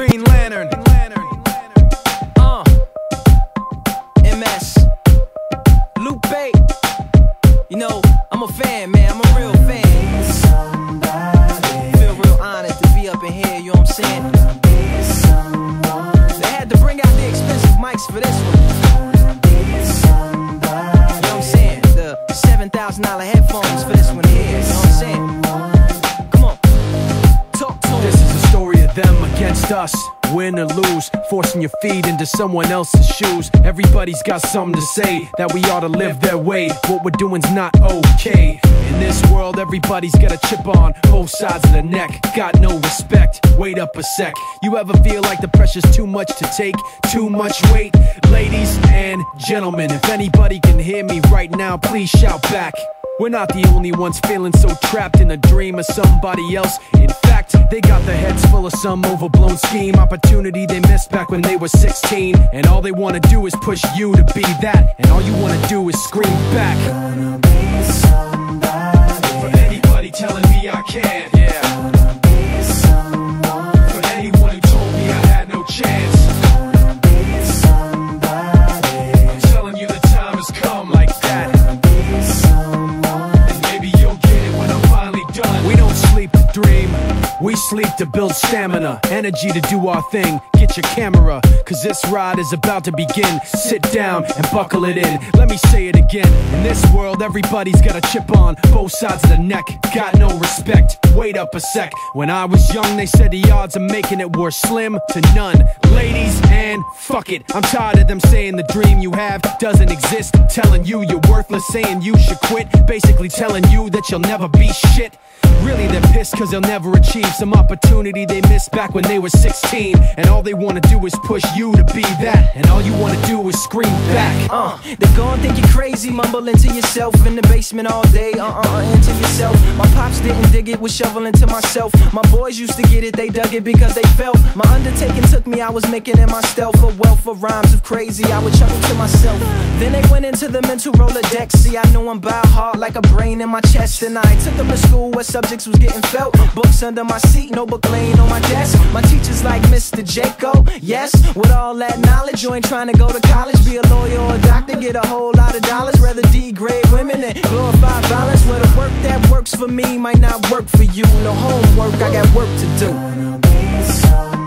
Green Lantern. MS Lupe. You know, I'm a fan, man, I'm a real fan. Feel real honored to be up in here, you know what I'm saying? They had to bring out the expensive mics for this one. You know what I'm saying? The $7,000 headphones for this one here, you know what I'm saying? Come on, talk to 'em. This is a story of them against us. Win or lose, forcing your feet into someone else's shoes. Everybody's got something to say, that we ought to live their way. What we're doing's not okay. In this world, everybody's got a chip on both sides of the neck. Got no respect, wait up a sec. You ever feel like the pressure's too much to take? Too much weight? Ladies and gentlemen, if anybody can hear me right now, please shout back. We're not the only ones feeling so trapped in a dream of somebody else. In fact, they got their heads full of some overblown scheme. Opportunity they missed back when they were 16. And all they wanna do is push you to be that. And all you wanna do is scream back. Gonna be somebody. For anybody telling me I can't. Yeah. Gonna be someone. For anyone who told me I had no chance. Gonna be somebody. I'm telling you the time has come like that. Gonna be someone. And maybe you'll get it when I'm finally done. We don't sleep to dream, we sleep to build stamina. Energy to do our thing, get your camera, cause this ride is about to begin. Sit down and buckle it in. Let me say it again. In this world, everybody's got a chip on both sides of the neck. Got no respect, wait up a sec. When I was young, they said the odds of making it were slim to none. Ladies, and fuck it, I'm tired of them saying the dream you have doesn't exist. Telling you you're worthless, saying you should quit. Basically telling you that you'll never be shit. Really they're pissed cause they'll never achieve some opportunity they missed back when they were 16. And all they wanna do is push you to be that. And all you wanna do is scream back. They gon' think you're crazy, mumbling to yourself in the basement all day, into yourself. My pops didn't dig it, was shoveling to myself. My boys used to get it, they dug it because they felt. My undertaking took me, I was making it myself. A wealth of rhymes of crazy, I would chuckle to myself. Then they went into the mental Rolodex. See, I knew I'm by heart like a brain in my chest. And I took them to school where subjects was getting felt. Books under my seat, notebook laying on my desk. My teachers like Mr. Jaco, yes. With all that knowledge, you ain't trying to go to college, be a lawyer or a doctor, get a whole lot of dollars. Rather degrade women than glorify violence. Well, the work that works for me might not work for you. No homework, I got work to do. Gonna be someone.